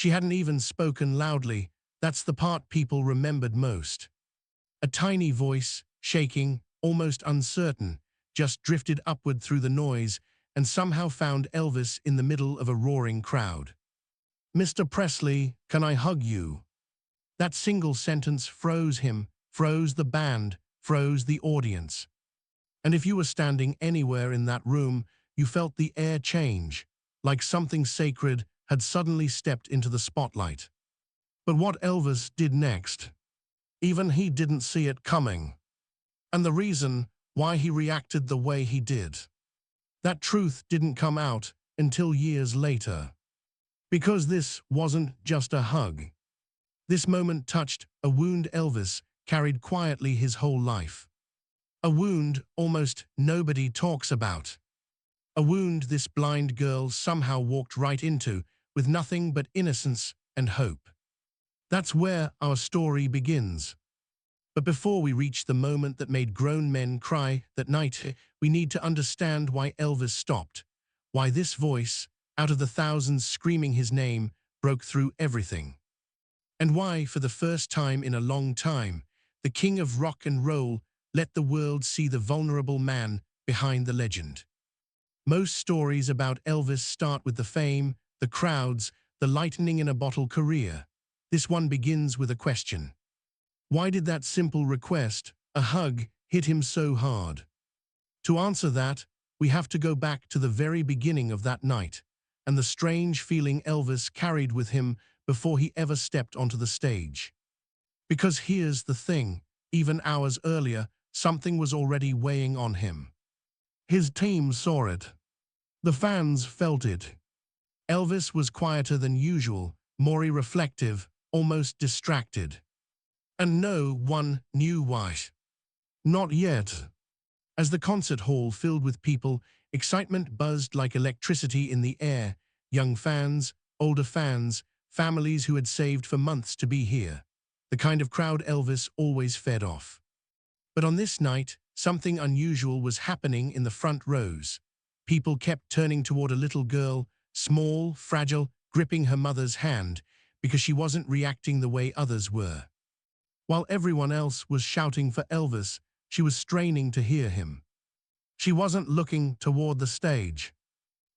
She hadn't even spoken loudly. That's the part people remembered most. A tiny voice, shaking, almost uncertain, just drifted upward through the noise and somehow found Elvis in the middle of a roaring crowd. "Mr. Presley, can I hug you?" That single sentence froze him, froze the band, froze the audience. And if you were standing anywhere in that room, you felt the air change, like something sacred had suddenly stepped into the spotlight. But what Elvis did next, even he didn't see it coming. And the reason why he reacted the way he did. That truth didn't come out until years later. Because this wasn't just a hug. This moment touched a wound Elvis carried quietly his whole life. A wound almost nobody talks about. A wound this blind girl somehow walked right into with nothing but innocence and hope. That's where our story begins. But before we reach the moment that made grown men cry that night, we need to understand why Elvis stopped, why this voice, out of the thousands screaming his name, broke through everything. And why, for the first time in a long time, the king of rock and roll let the world see the vulnerable man behind the legend. Most stories about Elvis start with the fame, the crowds, the lightning-in-a-bottle career. This one begins with a question. Why did that simple request, a hug, hit him so hard? To answer that, we have to go back to the very beginning of that night, and the strange feeling Elvis carried with him before he ever stepped onto the stage. Because here's the thing, even hours earlier, something was already weighing on him. His team saw it. The fans felt it. Elvis was quieter than usual, more reflective, almost distracted. And no one knew why. Not yet. As the concert hall filled with people, excitement buzzed like electricity in the air. Young fans, older fans, families who had saved for months to be here. The kind of crowd Elvis always fed off. But on this night, something unusual was happening in the front rows. People kept turning toward a little girl, small, fragile, gripping her mother's hand, because she wasn't reacting the way others were. While everyone else was shouting for Elvis, she was straining to hear him. She wasn't looking toward the stage.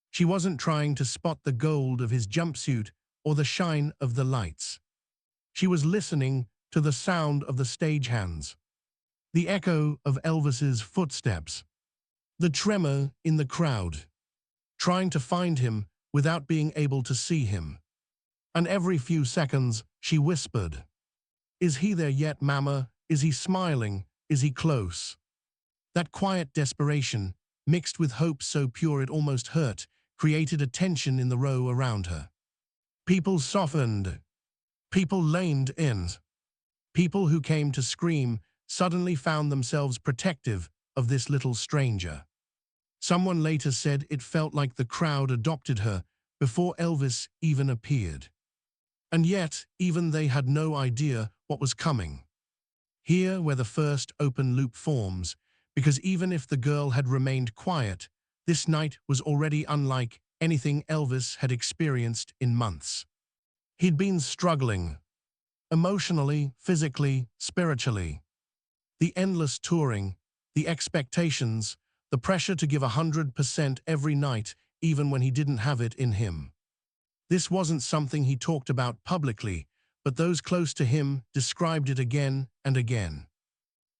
She wasn't trying to spot the gold of his jumpsuit or the shine of the lights. She was listening to the sound of the stagehands, the echo of Elvis's footsteps, the tremor in the crowd, trying to find him without being able to see him. And every few seconds, she whispered, "Is he there yet, Mama? Is he smiling? Is he close?" That quiet desperation, mixed with hope so pure it almost hurt, created a tension in the row around her. People softened. People leaned in. People who came to scream suddenly found themselves protective of this little stranger. Someone later said it felt like the crowd adopted her before Elvis even appeared. And yet, even they had no idea what was coming. Here where the first open loop forms, because even if the girl had remained quiet, this night was already unlike anything Elvis had experienced in months. He'd been struggling, emotionally, physically, spiritually. The endless touring, the expectations, the pressure to give 100% every night, even when he didn't have it in him. This wasn't something he talked about publicly, but those close to him described it again and again.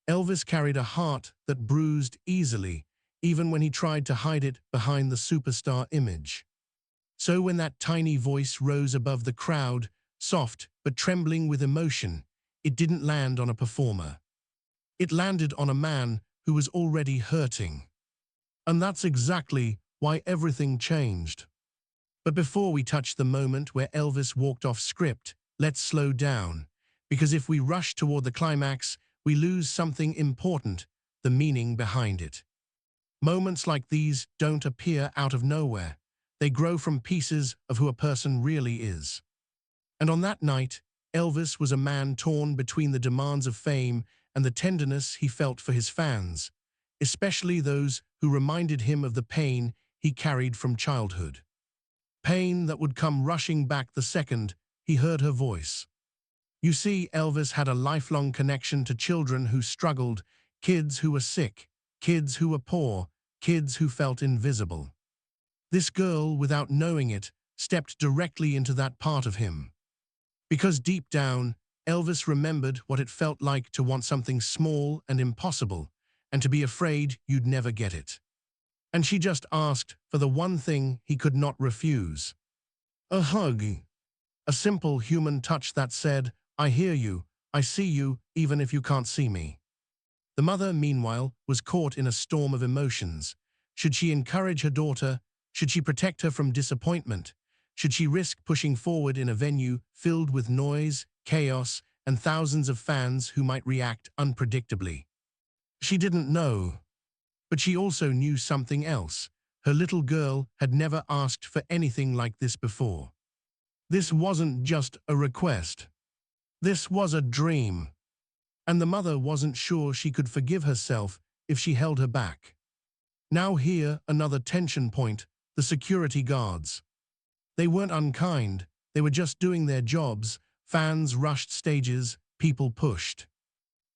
Elvis carried a heart that bruised easily, even when he tried to hide it behind the superstar image. So when that tiny voice rose above the crowd, soft but trembling with emotion, it didn't land on a performer. It landed on a man who was already hurting. And that's exactly why everything changed. But before we touch the moment where Elvis walked off script, let's slow down, because if we rush toward the climax, we lose something important, the meaning behind it. Moments like these don't appear out of nowhere. They grow from pieces of who a person really is. And on that night, Elvis was a man torn between the demands of fame and the tenderness he felt for his fans, especially those who reminded him of the pain he carried from childhood. Pain that would come rushing back the second he heard her voice. You see, Elvis had a lifelong connection to children who struggled, kids who were sick, kids who were poor, kids who felt invisible. This girl, without knowing it, stepped directly into that part of him. Because deep down, Elvis remembered what it felt like to want something small and impossible, and to be afraid you'd never get it. And she just asked for the one thing he could not refuse. A hug. A simple human touch that said, I hear you, I see you, even if you can't see me. The mother, meanwhile, was caught in a storm of emotions. Should she encourage her daughter? Should she protect her from disappointment? Should she risk pushing forward in a venue filled with noise, chaos, and thousands of fans who might react unpredictably? She didn't know. But she also knew something else. Her little girl had never asked for anything like this before. This wasn't just a request. This was a dream. And the mother wasn't sure she could forgive herself if she held her back. Now here, another tension point, the security guards. They weren't unkind, they were just doing their jobs. Fans rushed stages, people pushed.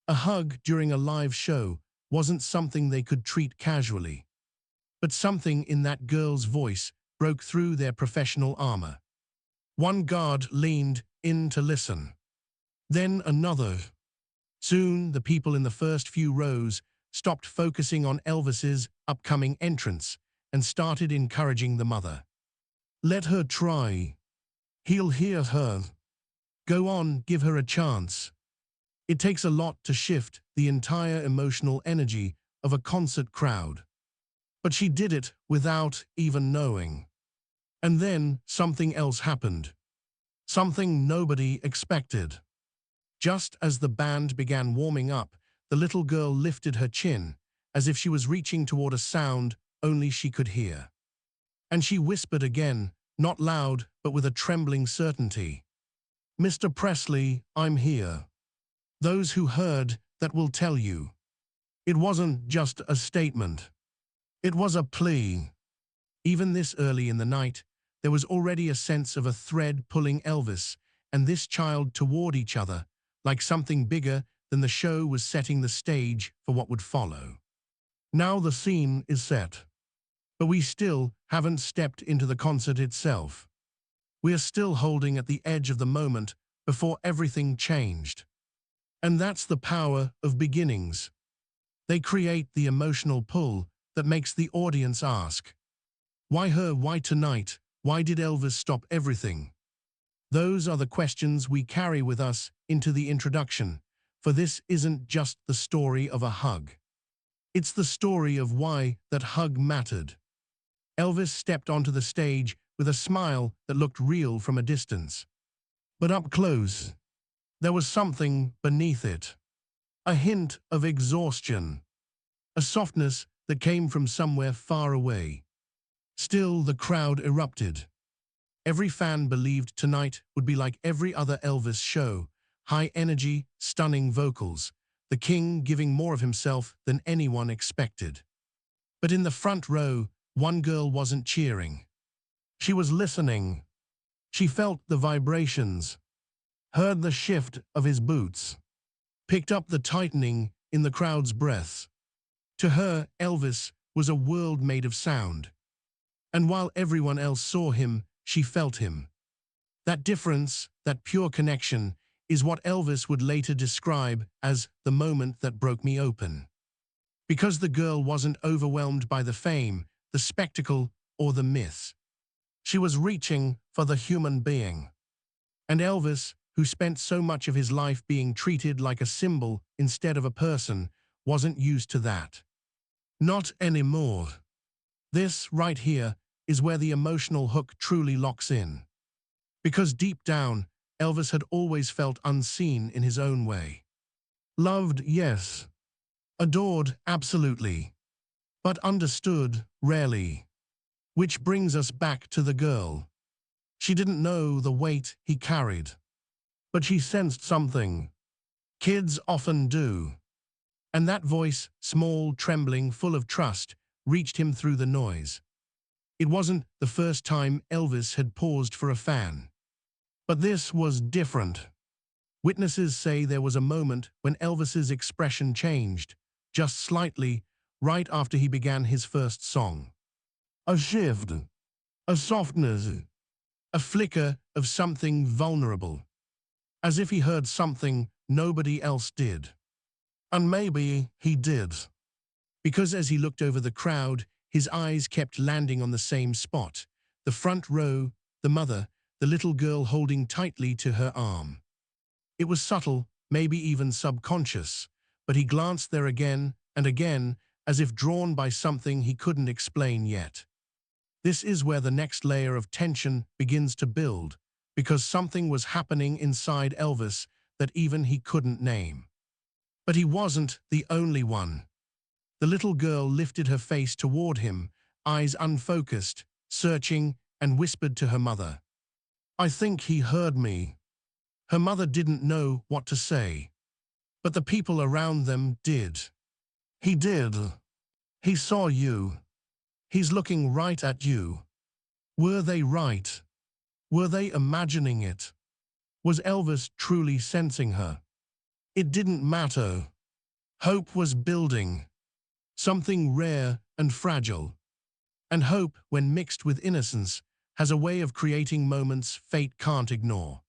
A hug during a live show wasn't something they could treat casually. But something in that girl's voice broke through their professional armor. One guard leaned in to listen. Then another. Soon, the people in the first few rows stopped focusing on Elvis's upcoming entrance and started encouraging the mother. Let her try. He'll hear her. Go on, give her a chance. It takes a lot to shift the entire emotional energy of a concert crowd. But she did it without even knowing. And then something else happened. Something nobody expected. Just as the band began warming up, the little girl lifted her chin, as if she was reaching toward a sound only she could hear. And she whispered again, not loud, but with a trembling certainty. Mr. Presley, I'm here. Those who heard that will tell you. It wasn't just a statement. It was a plea. Even this early in the night, there was already a sense of a thread pulling Elvis and this child toward each other, like something bigger than the show was setting the stage for what would follow. Now the scene is set. But we still haven't stepped into the concert itself. We are still holding at the edge of the moment before everything changed. And that's the power of beginnings. They create the emotional pull that makes the audience ask, why her, why tonight, why did Elvis stop everything? Those are the questions we carry with us into the introduction, for this isn't just the story of a hug. It's the story of why that hug mattered. Elvis stepped onto the stage with a smile that looked real from a distance. But up close, there was something beneath it. A hint of exhaustion. A softness that came from somewhere far away. Still, the crowd erupted. Every fan believed tonight would be like every other Elvis show. High energy, stunning vocals. The king giving more of himself than anyone expected. But in the front row, one girl wasn't cheering. She was listening. She felt the vibrations, heard the shift of his boots, picked up the tightening in the crowd's breaths. To her, Elvis was a world made of sound. And while everyone else saw him, she felt him. That difference, that pure connection, is what Elvis would later describe as the moment that broke me open. Because the girl wasn't overwhelmed by the fame, the spectacle, or the myth. She was reaching for the human being. And Elvis, who spent so much of his life being treated like a symbol instead of a person, wasn't used to that. Not anymore. This, right here, is where the emotional hook truly locks in. Because deep down, Elvis had always felt unseen in his own way. Loved, yes. Adored, absolutely. But understood, rarely. Which brings us back to the girl. She didn't know the weight he carried. But she sensed something. Kids often do. And that voice, small, trembling, full of trust, reached him through the noise. It wasn't the first time Elvis had paused for a fan. But this was different. Witnesses say there was a moment when Elvis's expression changed, just slightly, right after he began his first song. A shift, a softness, a flicker of something vulnerable, as if he heard something nobody else did. And maybe he did, because as he looked over the crowd, his eyes kept landing on the same spot, the front row, the mother, the little girl holding tightly to her arm. It was subtle, maybe even subconscious, but he glanced there again and again, as if drawn by something he couldn't explain yet. This is where the next layer of tension begins to build, because something was happening inside Elvis that even he couldn't name. But he wasn't the only one. The little girl lifted her face toward him, eyes unfocused, searching, and whispered to her mother. "I think he heard me." Her mother didn't know what to say, but the people around them did. "He did. He saw you. He's looking right at you." Were they right? Were they imagining it? Was Elvis truly sensing her? It didn't matter. Hope was building. Something rare and fragile. And hope, when mixed with innocence, has a way of creating moments fate can't ignore.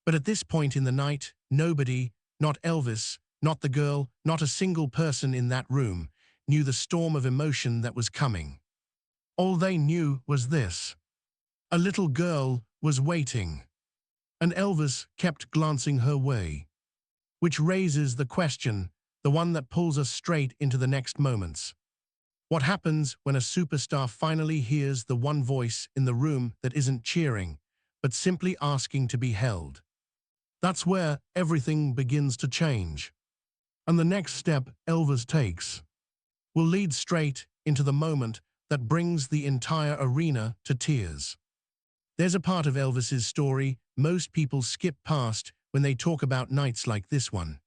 But at this point in the night, nobody, not Elvis, not the girl, not a single person in that room, knew the storm of emotion that was coming. All they knew was this: a little girl was waiting, and Elvis kept glancing her way. Which raises the question, the one that pulls us straight into the next moments. What happens when a superstar finally hears the one voice in the room that isn't cheering, but simply asking to be held? That's where everything begins to change. And the next step Elvis takes will lead straight into the moment that brings the entire arena to tears. There's a part of Elvis's story most people skip past when they talk about nights like this one.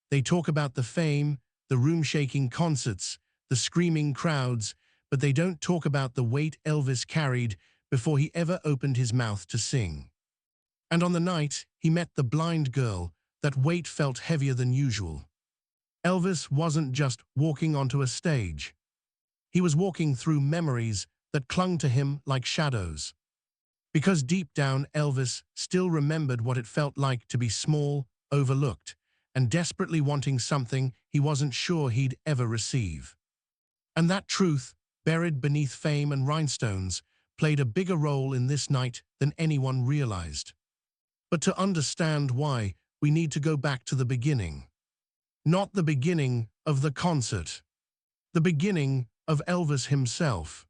They talk about the fame, the room-shaking concerts, the screaming crowds, but they don't talk about the weight Elvis carried before he ever opened his mouth to sing. And on the night he met the blind girl, that weight felt heavier than usual. Elvis wasn't just walking onto a stage. He was walking through memories that clung to him like shadows. Because deep down, Elvis still remembered what it felt like to be small, overlooked, and desperately wanting something he wasn't sure he'd ever receive. And that truth, buried beneath fame and rhinestones, played a bigger role in this night than anyone realized. But to understand why, we need to go back to the beginning. Not the beginning of the concert. The beginning of Elvis himself.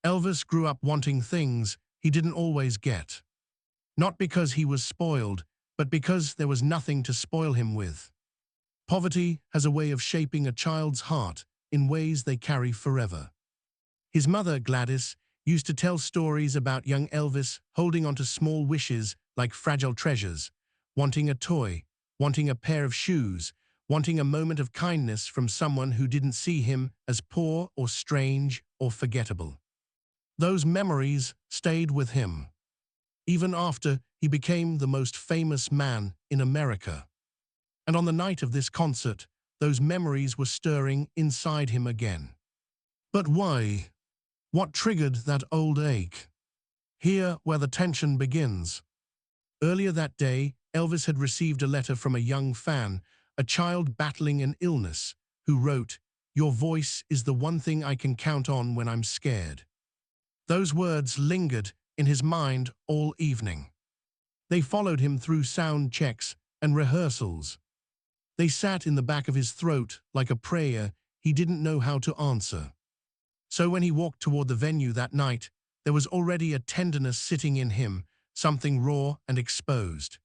Elvis grew up wanting things he didn't always get. Not because he was spoiled, but because there was nothing to spoil him with. Poverty has a way of shaping a child's heart in ways they carry forever. His mother, Gladys, used to tell stories about young Elvis holding onto small wishes like fragile treasures, wanting a toy, wanting a pair of shoes, wanting a moment of kindness from someone who didn't see him as poor or strange or forgettable. Those memories stayed with him, even after he became the most famous man in America. And on the night of this concert, those memories were stirring inside him again. But why? What triggered that old ache? Here where the tension begins. Earlier that day, Elvis had received a letter from a young fan, a child battling an illness, who wrote, "Your voice is the one thing I can count on when I'm scared." Those words lingered in his mind all evening. They followed him through sound checks and rehearsals. They sat in the back of his throat like a prayer he didn't know how to answer. So when he walked toward the venue that night, there was already a tenderness sitting in him, something raw and exposed.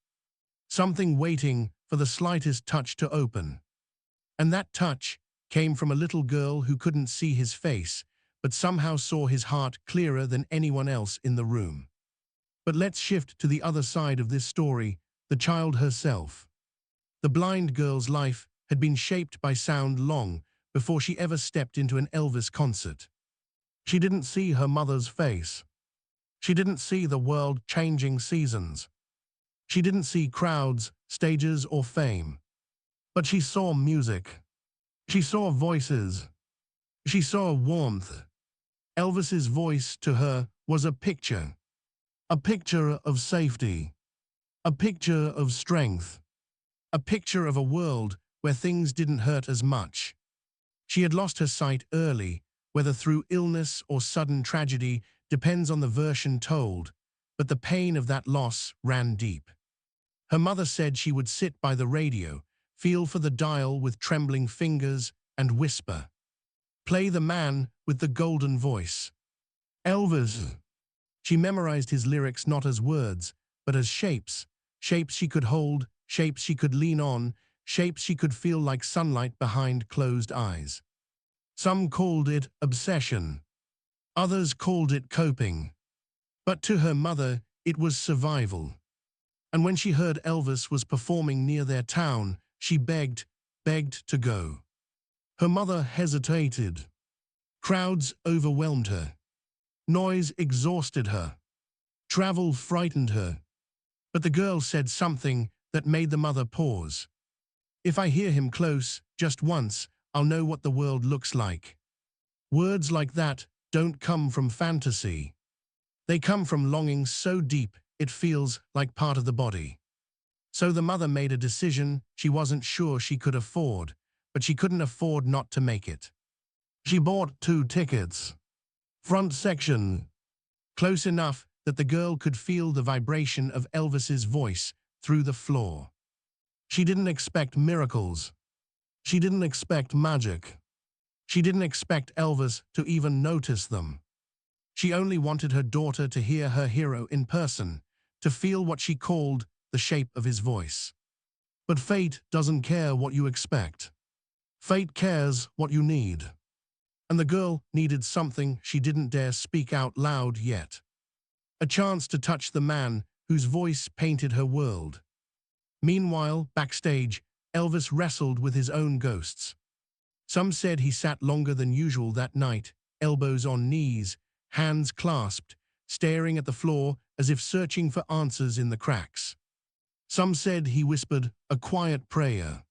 Something waiting for the slightest touch to open. And that touch came from a little girl who couldn't see his face, but somehow saw his heart clearer than anyone else in the room. But let's shift to the other side of this story, the child herself. The blind girl's life had been shaped by sound long before she ever stepped into an Elvis concert. She didn't see her mother's face. She didn't see the world changing seasons. She didn't see crowds, stages, or fame. But she saw music. She saw voices. She saw warmth. Elvis's voice to her was a picture. A picture of safety. A picture of strength. A picture of a world where things didn't hurt as much. She had lost her sight early, whether through illness or sudden tragedy depends on the version told, but the pain of that loss ran deep. Her mother said she would sit by the radio, feel for the dial with trembling fingers, and whisper, "Play the man with the golden voice. Elvis." She memorized his lyrics not as words, but as shapes, shapes she could hold, shapes she could lean on, shapes she could feel like sunlight behind closed eyes. Some called it obsession. Others called it coping. But to her mother, it was survival. And when she heard Elvis was performing near their town, she begged to go. Her mother hesitated. Crowds overwhelmed her. Noise exhausted her. Travel frightened her. But the girl said something that made the mother pause. "If I hear him close, just once, I'll know what the world looks like." Words like that don't come from fantasy. They come from longing so deep it feels like part of the body. So the mother made a decision she wasn't sure she could afford, but she couldn't afford not to make it. She bought 2 tickets. Front section. Close enough that the girl could feel the vibration of Elvis's voice through the floor. She didn't expect miracles. She didn't expect magic. She didn't expect Elvis to even notice them. She only wanted her daughter to hear her hero in person, to feel what she called the shape of his voice. But fate doesn't care what you expect. Fate cares what you need. And the girl needed something she didn't dare speak out loud yet. A chance to touch the man whose voice painted her world. Meanwhile, backstage, Elvis wrestled with his own ghosts. Some said he sat longer than usual that night, elbows on knees, hands clasped, staring at the floor as if searching for answers in the cracks. Some said he whispered a quiet prayer.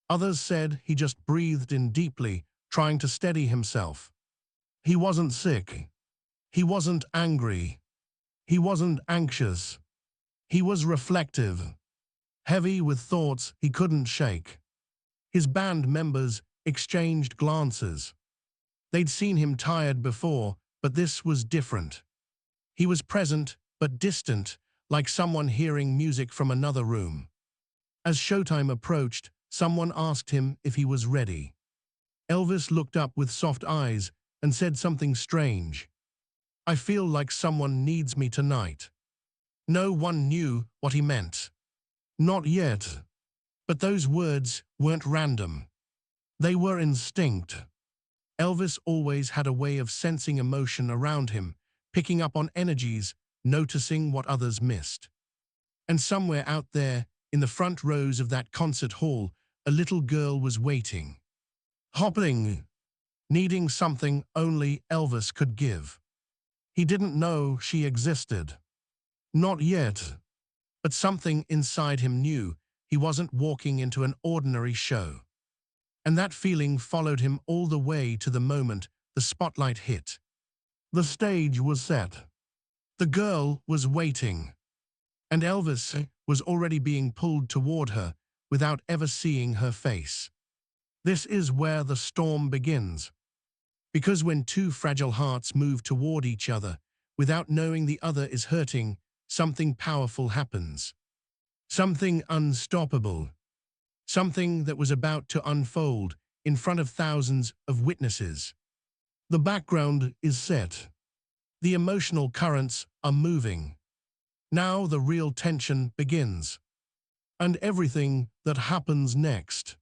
Others said he just breathed in deeply, trying to steady himself. He wasn't sick. He wasn't angry. He wasn't anxious. He was reflective, heavy with thoughts he couldn't shake. His band members exchanged glances. They'd seen him tired before, but this was different. He was present, but distant, like someone hearing music from another room. As showtime approached, someone asked him if he was ready. Elvis looked up with soft eyes and said something strange. "I feel like someone needs me tonight." No one knew what he meant. Not yet. But those words weren't random. They were instinct. Elvis always had a way of sensing emotion around him, picking up on energies, noticing what others missed. And somewhere out there, in the front rows of that concert hall, a little girl was waiting. Hopping, needing something only Elvis could give. He didn't know she existed. Not yet. But something inside him knew he wasn't walking into an ordinary show. And that feeling followed him all the way to the moment the spotlight hit. The stage was set. The girl was waiting. And Elvis was already being pulled toward her without ever seeing her face. This is where the storm begins. Because when 2 fragile hearts move toward each other without knowing the other is hurting, something powerful happens. Something unstoppable. Something that was about to unfold in front of thousands of witnesses. The background is set. The emotional currents are moving. Now the real tension begins. And everything that happens next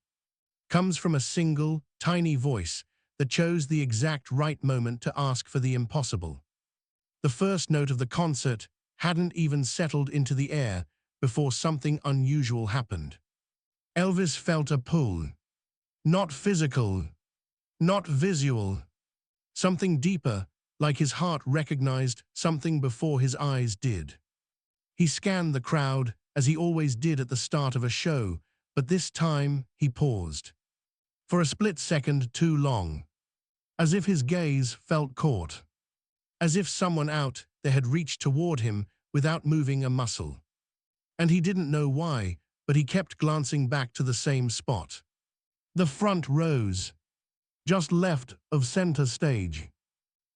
comes from a single, tiny voice that chose the exact right moment to ask for the impossible. The first note of the concert hadn't even settled into the air before something unusual happened. Elvis felt a pull. Not physical, not visual. Something deeper, like his heart recognized something before his eyes did. He scanned the crowd as he always did at the start of a show, but this time he paused. For a split second too long. As if his gaze felt caught. As if someone out there had reached toward him without moving a muscle. And he didn't know why, but he kept glancing back to the same spot. The front rows, just left of center stage,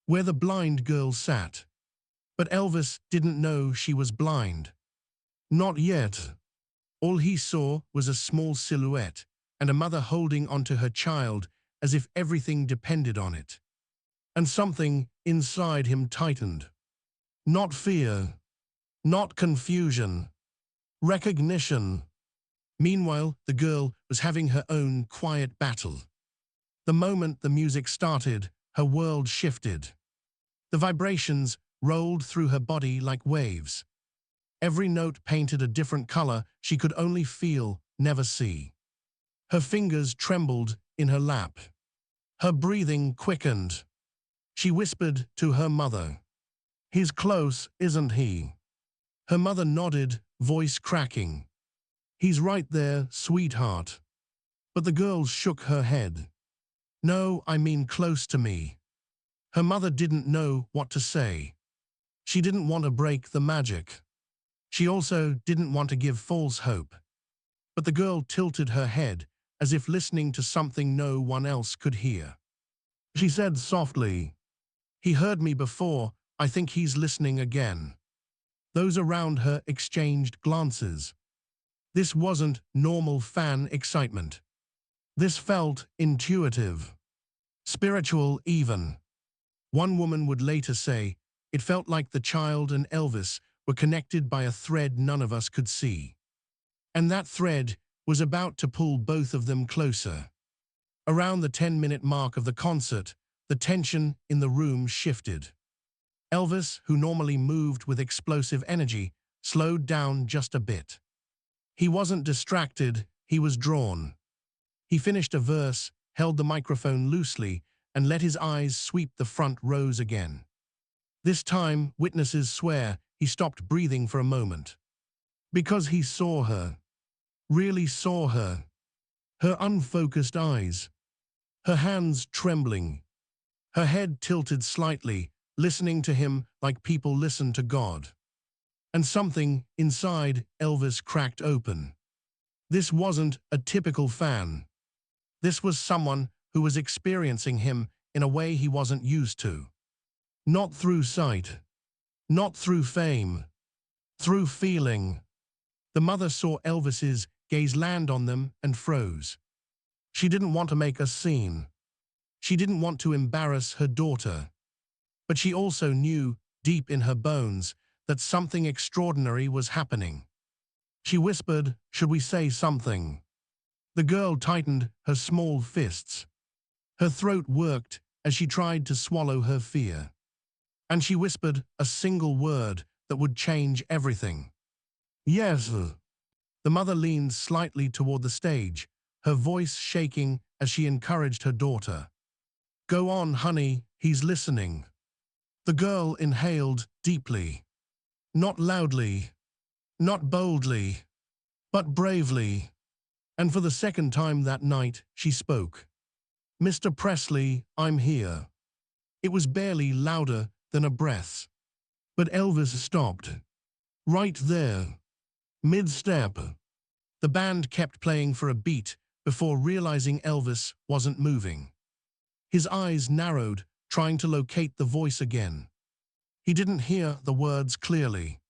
where the blind girl sat. But Elvis didn't know she was blind. Not yet. All he saw was a small silhouette and a mother holding onto her child as if everything depended on it. And something inside him tightened. Not fear, not confusion, recognition. Meanwhile, the girl was having her own quiet battle. The moment the music started, her world shifted. The vibrations rolled through her body like waves. Every note painted a different color she could only feel, never see. Her fingers trembled in her lap. Her breathing quickened. She whispered to her mother, "He's close, isn't he?" Her mother nodded, voice cracking. "He's right there, sweetheart." But the girl shook her head. "No, I mean close to me." Her mother didn't know what to say. She didn't want to break the magic. She also didn't want to give false hope. But the girl tilted her head, as if listening to something no one else could hear. She said softly, "He heard me before, I think he's listening again." Those around her exchanged glances. This wasn't normal fan excitement. This felt intuitive, spiritual even. One woman would later say, "It felt like the child and Elvis were connected by a thread none of us could see." And that thread was about to pull both of them closer. Around the 10-minute mark of the concert, the tension in the room shifted. Elvis, who normally moved with explosive energy, slowed down just a bit. He wasn't distracted, he was drawn. He finished a verse, held the microphone loosely, and let his eyes sweep the front rows again. This time, witnesses swear, he stopped breathing for a moment. Because he saw her. Really saw her. Her unfocused eyes. Her hands trembling. Her head tilted slightly, listening to him like people listen to God. And something inside Elvis cracked open. This wasn't a typical fan. This was someone who was experiencing him in a way he wasn't used to. Not through sight. Not through fame. Through feeling. The mother saw Elvis's gaze land on them and froze. She didn't want to make a scene. She didn't want to embarrass her daughter. But she also knew, deep in her bones, that something extraordinary was happening. She whispered, "Should we say something?" The girl tightened her small fists. Her throat worked as she tried to swallow her fear. And she whispered a single word that would change everything. "Yes." The mother leaned slightly toward the stage, her voice shaking as she encouraged her daughter. "Go on, honey, he's listening." The girl inhaled deeply. Not loudly, not boldly, but bravely. And for the second time that night, she spoke. "Mr. Presley, I'm here." It was barely louder than a breath. But Elvis stopped. Right there. Mid-step. The band kept playing for a beat before realizing Elvis wasn't moving. His eyes narrowed, trying to locate the voice again. He didn't hear the words clearly.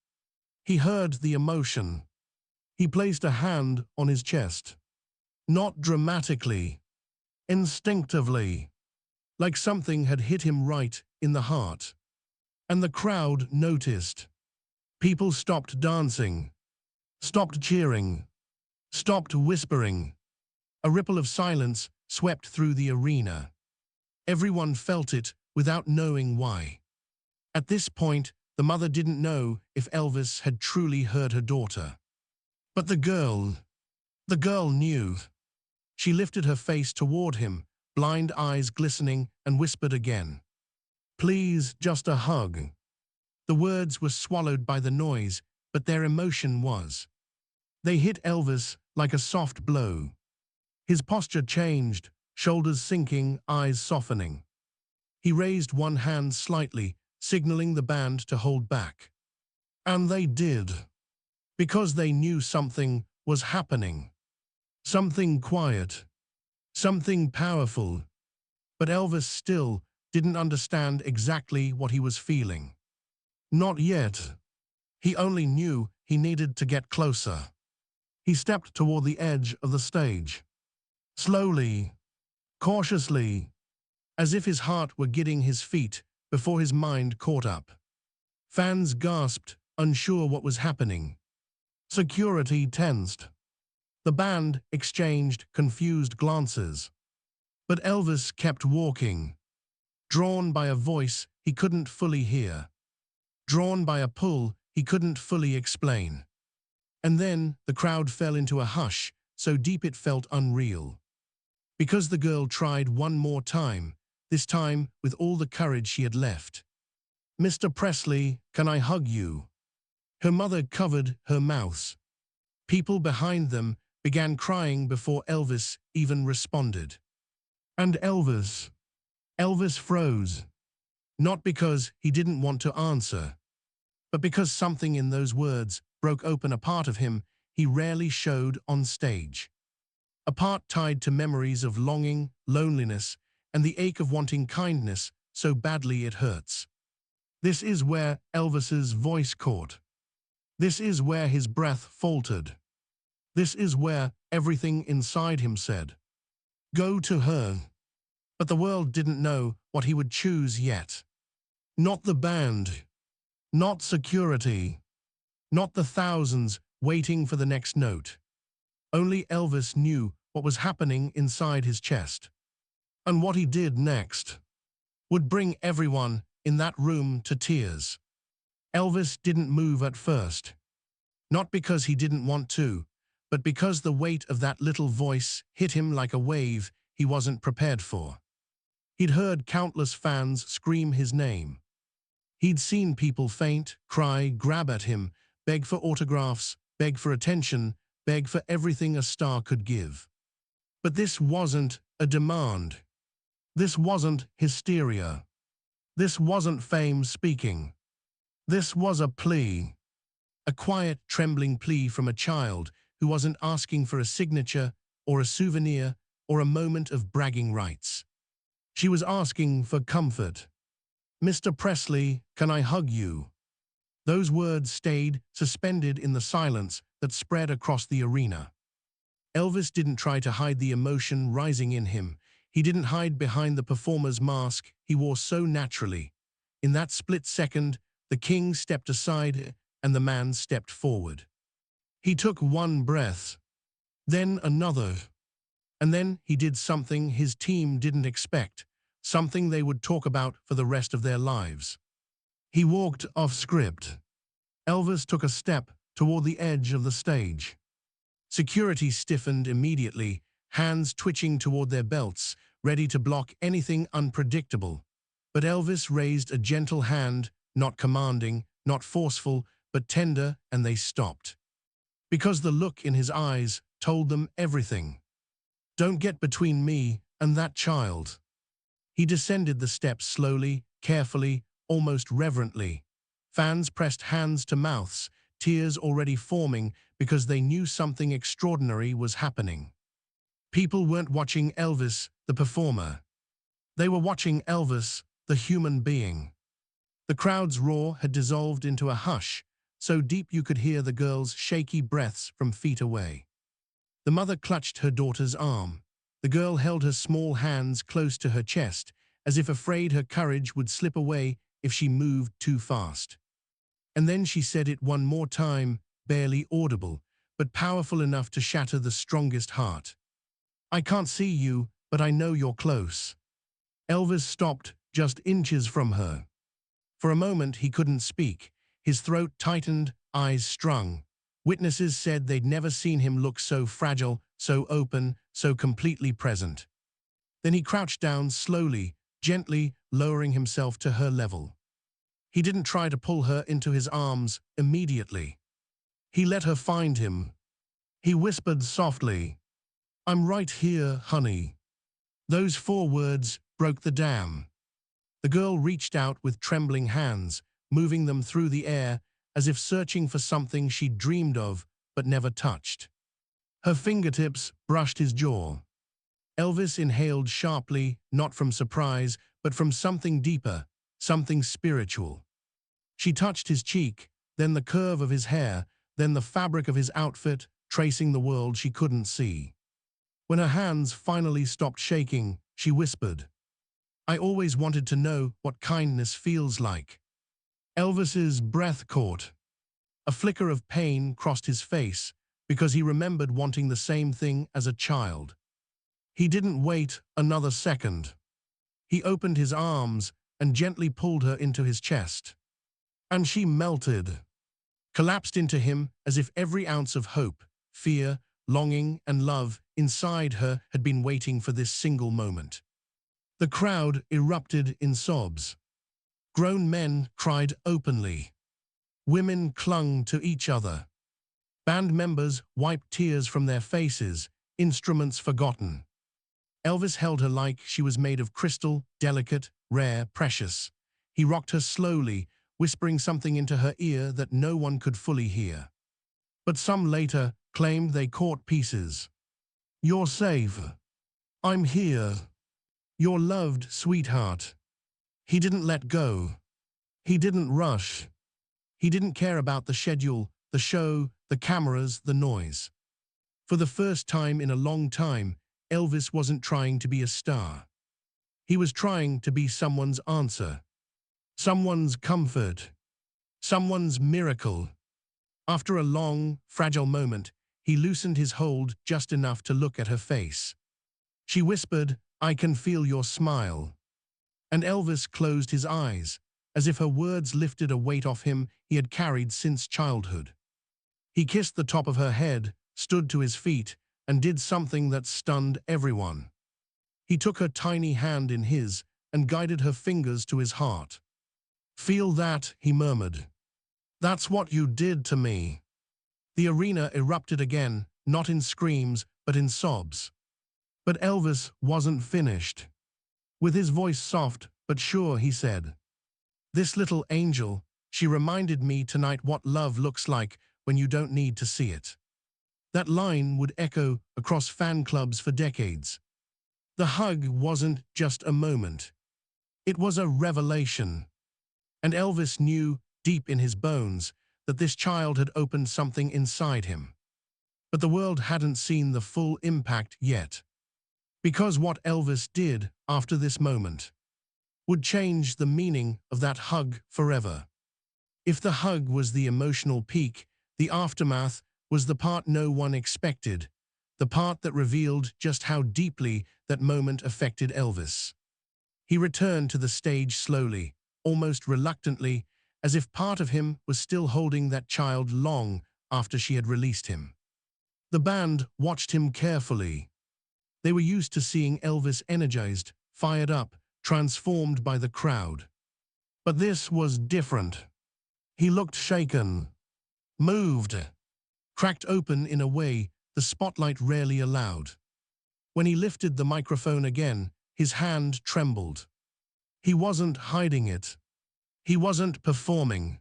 He heard the emotion. He placed a hand on his chest. Not dramatically. Instinctively. Like something had hit him right in the heart. And the crowd noticed. People stopped dancing. Stopped cheering. Stopped whispering. A ripple of silence swept through the arena. Everyone felt it without knowing why. At this point, the mother didn't know if Elvis had truly heard her daughter. But the girl knew. She lifted her face toward him, blind eyes glistening, and whispered again. "Please, just a hug." The words were swallowed by the noise, but their emotion was. They hit Elvis like a soft blow. His posture changed, shoulders sinking, eyes softening. He raised one hand slightly, signaling the band to hold back. And they did, because they knew something was happening. Something quiet, something powerful. But Elvis still didn't understand exactly what he was feeling. Not yet. He only knew he needed to get closer. He stepped toward the edge of the stage. Slowly, cautiously, as if his heart were getting his feet before his mind caught up. Fans gasped, unsure what was happening. Security tensed. The band exchanged confused glances. But Elvis kept walking, drawn by a voice he couldn't fully hear, drawn by a pull he couldn't fully explain. And then the crowd fell into a hush, so deep it felt unreal. Because the girl tried one more time, this time with all the courage she had left. "Mr. Presley, can I hug you?" Her mother covered her mouth. People behind them began crying before Elvis even responded. And Elvis froze. Not because he didn't want to answer, but because something in those words broke open a part of him he rarely showed on stage. A part tied to memories of longing, loneliness, and the ache of wanting kindness so badly it hurts. This is where Elvis's voice caught. This is where his breath faltered. This is where everything inside him said, "Go to her." But the world didn't know what he would choose yet. Not the band, not security, not the thousands waiting for the next note. Only Elvis knew what was happening inside his chest. And what he did next would bring everyone in that room to tears. Elvis didn't move at first. Not because he didn't want to, but because the weight of that little voice hit him like a wave he wasn't prepared for. He'd heard countless fans scream his name. He'd seen people faint, cry, grab at him, beg for autographs, beg for attention, beg for everything a star could give. But this wasn't a demand. This wasn't hysteria. This wasn't fame speaking. This was a plea. A quiet, trembling plea from a child who wasn't asking for a signature or a souvenir or a moment of bragging rights. She was asking for comfort. "Mr. Presley, can I hug you?" Those words stayed suspended in the silence that spread across the arena. Elvis didn't try to hide the emotion rising in him. He didn't hide behind the performer's mask he wore so naturally. In that split second, the king stepped aside and the man stepped forward. He took one breath, then another. And then he did something his team didn't expect, something they would talk about for the rest of their lives. He walked off script. Elvis took a step toward the edge of the stage. Security stiffened immediately, hands twitching toward their belts, ready to block anything unpredictable. But Elvis raised a gentle hand, not commanding, not forceful, but tender, and they stopped. Because the look in his eyes told them everything. "Don't get between me and that child." He descended the steps slowly, carefully, almost reverently. Fans pressed hands to mouths, tears already forming because they knew something extraordinary was happening. People weren't watching Elvis, the performer. They were watching Elvis, the human being. The crowd's roar had dissolved into a hush, so deep you could hear the girl's shaky breaths from feet away. The mother clutched her daughter's arm. The girl held her small hands close to her chest, as if afraid her courage would slip away if she moved too fast. And then she said it one more time, barely audible, but powerful enough to shatter the strongest heart. "I can't see you, but I know you're close." Elvis stopped just inches from her. For a moment he couldn't speak. His throat tightened, eyes strung. Witnesses said they'd never seen him look so fragile, so open, so completely present. Then he crouched down slowly, gently lowering himself to her level. He didn't try to pull her into his arms immediately. He let her find him. He whispered softly, "I'm right here, honey." Those 4 words broke the dam. The girl reached out with trembling hands, moving them through the air as if searching for something she'd dreamed of but never touched. Her fingertips brushed his jaw. Elvis inhaled sharply, not from surprise, but from something deeper, something spiritual. She touched his cheek, then the curve of his hair, then the fabric of his outfit, tracing the world she couldn't see. When her hands finally stopped shaking, she whispered, "I always wanted to know what kindness feels like." Elvis's breath caught. A flicker of pain crossed his face because he remembered wanting the same thing as a child. He didn't wait another second. He opened his arms and gently pulled her into his chest. And she melted, collapsed into him as if every ounce of hope, fear, longing, and love inside her had been waiting for this single moment. The crowd erupted in sobs. Grown men cried openly. Women clung to each other. Band members wiped tears from their faces, instruments forgotten. Elvis held her like she was made of crystal, delicate, rare, precious. He rocked her slowly, whispering something into her ear that no one could fully hear. But some later claimed they caught pieces. "You're safe. I'm here. You're loved, sweetheart." He didn't let go. He didn't rush. He didn't care about the schedule, the show, the cameras, the noise. For the first time in a long time, Elvis wasn't trying to be a star. He was trying to be someone's answer, someone's comfort, someone's miracle. After a long, fragile moment, he loosened his hold just enough to look at her face. She whispered, "I can feel your smile." And Elvis closed his eyes, as if her words lifted a weight off him he had carried since childhood. He kissed the top of her head, stood to his feet, and did something that stunned everyone. He took her tiny hand in his and guided her fingers to his heart. "Feel that," he murmured. "That's what you did to me." The arena erupted again, not in screams, but in sobs. But Elvis wasn't finished. With his voice soft but sure, he said, "This little angel, she reminded me tonight what love looks like when you don't need to see it." That line would echo across fan clubs for decades. The hug wasn't just a moment. It was a revelation. And Elvis knew, deep in his bones, that this child had opened something inside him. But the world hadn't seen the full impact yet. Because what Elvis did after this moment would change the meaning of that hug forever. If the hug was the emotional peak, the aftermath was the part no one expected, the part that revealed just how deeply that moment affected Elvis. He returned to the stage slowly, almost reluctantly, as if part of him was still holding that child long after she had released him. The band watched him carefully. They were used to seeing Elvis energized, fired up, transformed by the crowd. But this was different. He looked shaken, moved, cracked open in a way the spotlight rarely allowed. When he lifted the microphone again, his hand trembled. He wasn't hiding it. He wasn't performing.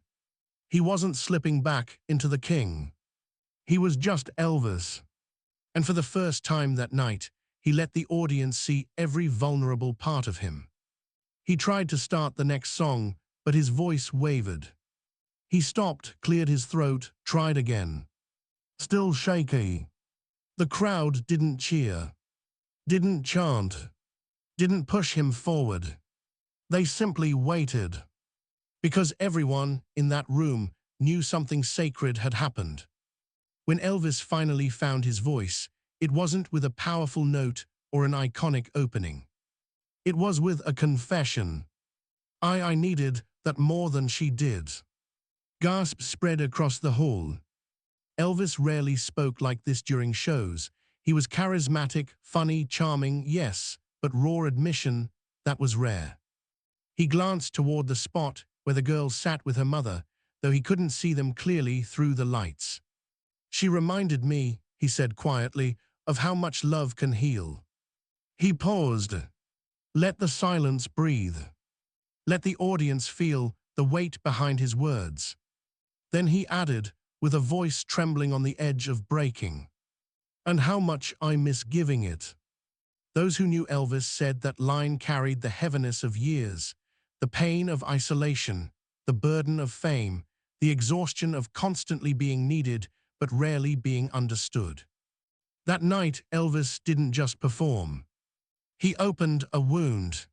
He wasn't slipping back into the king. He was just Elvis. And for the first time that night, he let the audience see every vulnerable part of him. He tried to start the next song, but his voice wavered. He stopped, cleared his throat, tried again. Still shaky. The crowd didn't cheer, didn't chant, didn't push him forward. They simply waited. Because everyone in that room knew something sacred had happened. When Elvis finally found his voice, it wasn't with a powerful note or an iconic opening. It was with a confession. I needed that more than she did." Gasps spread across the hall. Elvis rarely spoke like this during shows. He was charismatic, funny, charming, yes, but raw admission, that was rare. He glanced toward the spot where the girl sat with her mother, though he couldn't see them clearly through the lights. "She reminded me," he said quietly, of how much love can heal. He paused. Let the silence breathe. Let the audience feel the weight behind his words. Then he added, with a voice trembling on the edge of breaking, "And how much I miss giving it." Those who knew Elvis said that line carried the heaviness of years, the pain of isolation, the burden of fame, the exhaustion of constantly being needed but rarely being understood. That night, Elvis didn't just perform. He opened a wound,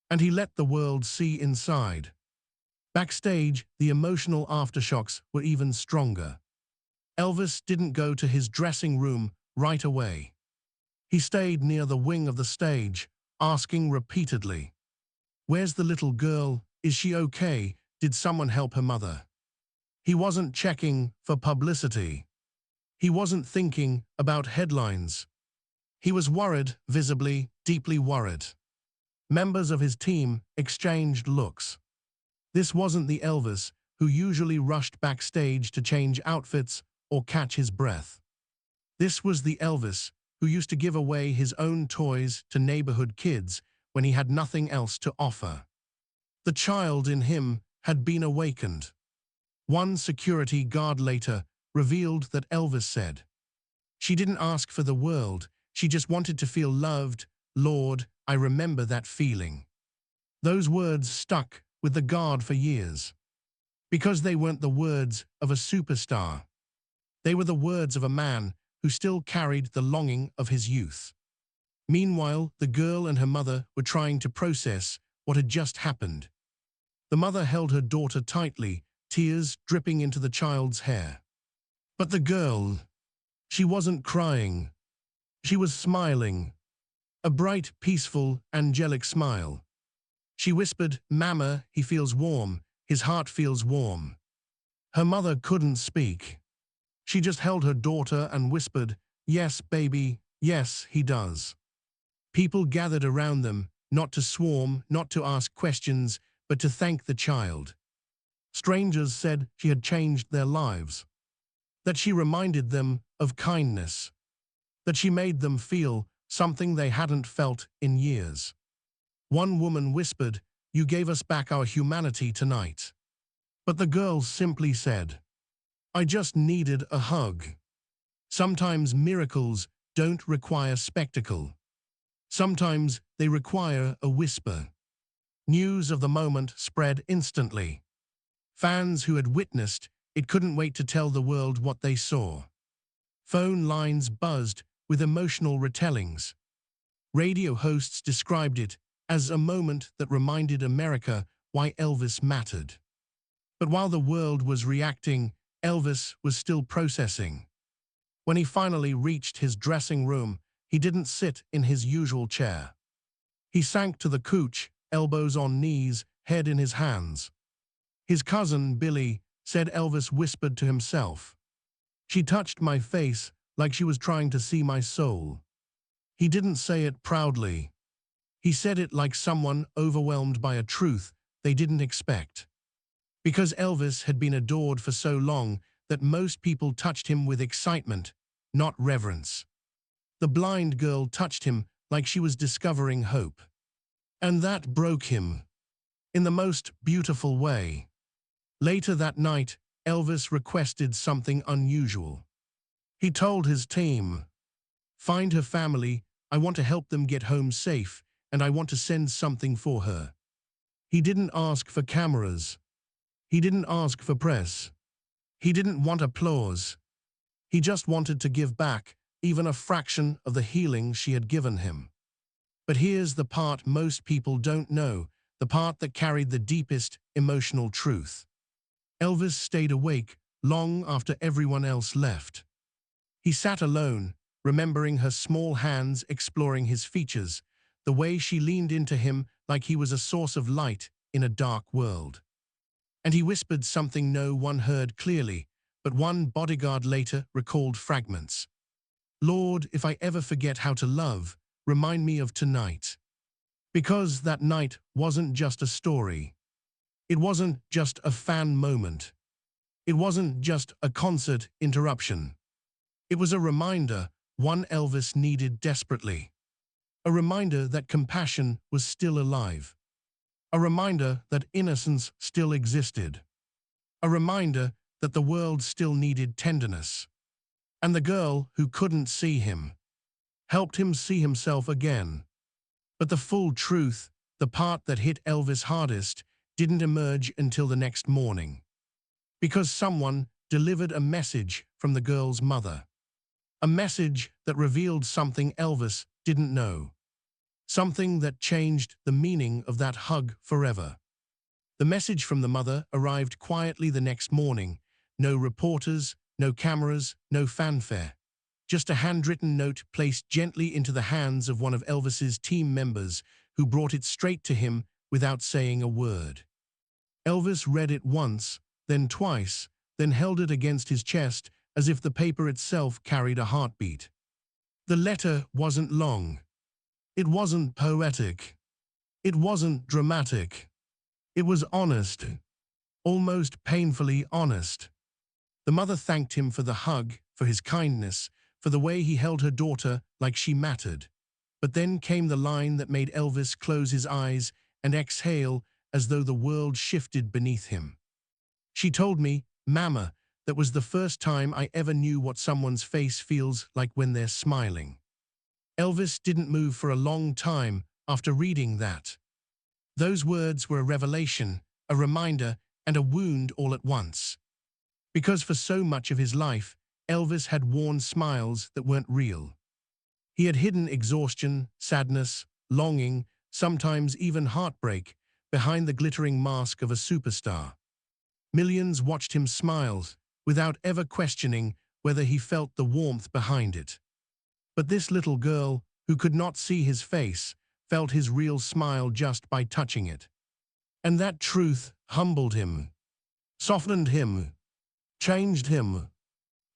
and he let the world see inside. Backstage, the emotional aftershocks were even stronger. Elvis didn't go to his dressing room right away. He stayed near the wing of the stage, asking repeatedly, "Where's the little girl? Is she okay? Did someone help her mother?" He wasn't checking for publicity. He wasn't thinking about headlines. He was worried, visibly, deeply worried. Members of his team exchanged looks. This wasn't the Elvis who usually rushed backstage to change outfits or catch his breath. This was the Elvis who used to give away his own toys to neighborhood kids when he had nothing else to offer. The child in him had been awakened. One security guard later revealed that Elvis said, "She didn't ask for the world, she just wanted to feel loved. Lord, I remember that feeling." Those words stuck with the guard for years. Because they weren't the words of a superstar. They were the words of a man who still carried the longing of his youth. Meanwhile, the girl and her mother were trying to process what had just happened. The mother held her daughter tightly, tears dripping into the child's hair. But the girl, she wasn't crying. She was smiling. A bright, peaceful, angelic smile. She whispered, "Mama, he feels warm. His heart feels warm." Her mother couldn't speak. She just held her daughter and whispered, "Yes, baby, yes, he does." People gathered around them, not to swarm, not to ask questions, but to thank the child. Strangers said she had changed their lives, that she reminded them of kindness, that she made them feel something they hadn't felt in years. One woman whispered, "You gave us back our humanity tonight." But the girl simply said, "I just needed a hug." Sometimes miracles don't require spectacle. Sometimes they require a whisper. News of the moment spread instantly. Fans who had witnessed it couldn't wait to tell the world what they saw. Phone lines buzzed with emotional retellings. Radio hosts described it as a moment that reminded America why Elvis mattered. But while the world was reacting, Elvis was still processing. When he finally reached his dressing room, he didn't sit in his usual chair. He sank to the couch, elbows on knees, head in his hands. His cousin, Billy, said Elvis whispered to himself, "She touched my face like she was trying to see my soul." He didn't say it proudly. He said it like someone overwhelmed by a truth they didn't expect. Because Elvis had been adored for so long that most people touched him with excitement, not reverence. The blind girl touched him like she was discovering hope. And that broke him, in the most beautiful way. Later that night, Elvis requested something unusual. He told his team, "Find her family, I want to help them get home safe, and I want to send something for her." He didn't ask for cameras. He didn't ask for press. He didn't want applause. He just wanted to give back even a fraction of the healing she had given him. But here's the part most people don't know, the part that carried the deepest emotional truth. Elvis stayed awake long after everyone else left. He sat alone, remembering her small hands exploring his features, the way she leaned into him like he was a source of light in a dark world. And he whispered something no one heard clearly, but one bodyguard later recalled fragments. "Lord, if I ever forget how to love, remind me of tonight." Because that night wasn't just a story. It wasn't just a fan moment. It wasn't just a concert interruption. It was a reminder, one Elvis needed desperately. A reminder that compassion was still alive. A reminder that innocence still existed. A reminder that the world still needed tenderness. And the girl who couldn't see him helped him see himself again. But the full truth, the part that hit Elvis hardest, didn't emerge until the next morning. Because someone delivered a message from the girl's mother. A message that revealed something Elvis didn't know. Something that changed the meaning of that hug forever. The message from the mother arrived quietly the next morning. No reporters, no cameras, no fanfare. Just a handwritten note placed gently into the hands of one of Elvis's team members, who brought it straight to him without saying a word. Elvis read it once, then twice, then held it against his chest as if the paper itself carried a heartbeat. The letter wasn't long. It wasn't poetic. It wasn't dramatic. It was honest, almost painfully honest. The mother thanked him for the hug, for his kindness, for the way he held her daughter like she mattered. But then came the line that made Elvis close his eyes and exhale as though the world shifted beneath him. She told me, "Mama, that was the first time I ever knew what someone's face feels like when they're smiling." Elvis didn't move for a long time after reading that. Those words were a revelation, a reminder, and a wound all at once. Because for so much of his life, Elvis had worn smiles that weren't real. He had hidden exhaustion, sadness, longing, sometimes even heartbreak, behind the glittering mask of a superstar. Millions watched him smile, without ever questioning whether he felt the warmth behind it. But this little girl, who could not see his face, felt his real smile just by touching it. And that truth humbled him, softened him, changed him.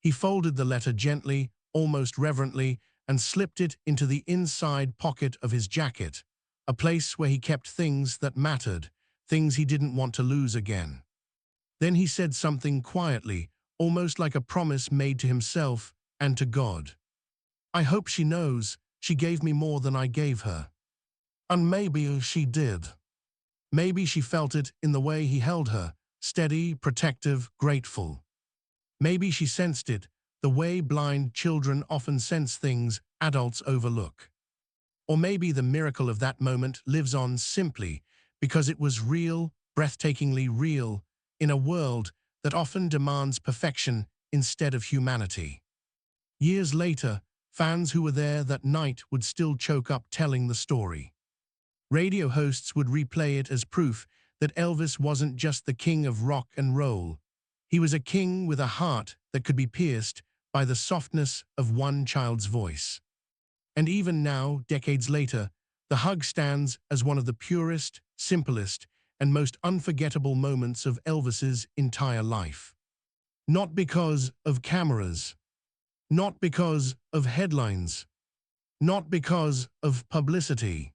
He folded the letter gently, almost reverently, and slipped it into the inside pocket of his jacket, a place where he kept things that mattered, things he didn't want to lose again. Then he said something quietly, almost like a promise made to himself and to God. "I hope she knows she gave me more than I gave her." And maybe she did. Maybe she felt it in the way he held her, steady, protective, grateful. Maybe she sensed it, the way blind children often sense things adults overlook. Or maybe the miracle of that moment lives on simply because it was real, breathtakingly real, in a world that often demands perfection instead of humanity. Years later, fans who were there that night would still choke up telling the story. Radio hosts would replay it as proof that Elvis wasn't just the king of rock and roll. He was a king with a heart that could be pierced by the softness of one child's voice. And even now, decades later, the hug stands as one of the purest, simplest, and most unforgettable moments of Elvis's entire life. Not because of cameras, not because of headlines, not because of publicity,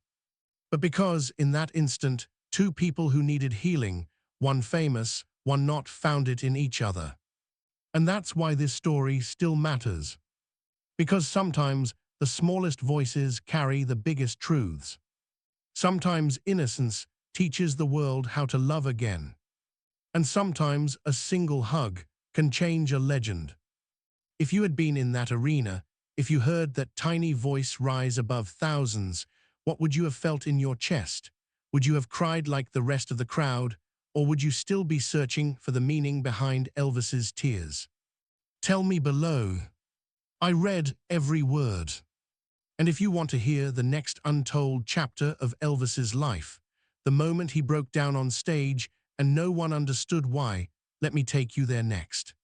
but because in that instant, two people who needed healing, one famous, one not, found it in each other. And that's why this story still matters. Because sometimes the smallest voices carry the biggest truths. Sometimes innocence teaches the world how to love again. And sometimes a single hug can change a legend. If you had been in that arena, if you heard that tiny voice rise above thousands, what would you have felt in your chest? Would you have cried like the rest of the crowd, or would you still be searching for the meaning behind Elvis's tears? Tell me below. I read every word. And if you want to hear the next untold chapter of Elvis's life, the moment he broke down on stage and no one understood why, let me take you there next.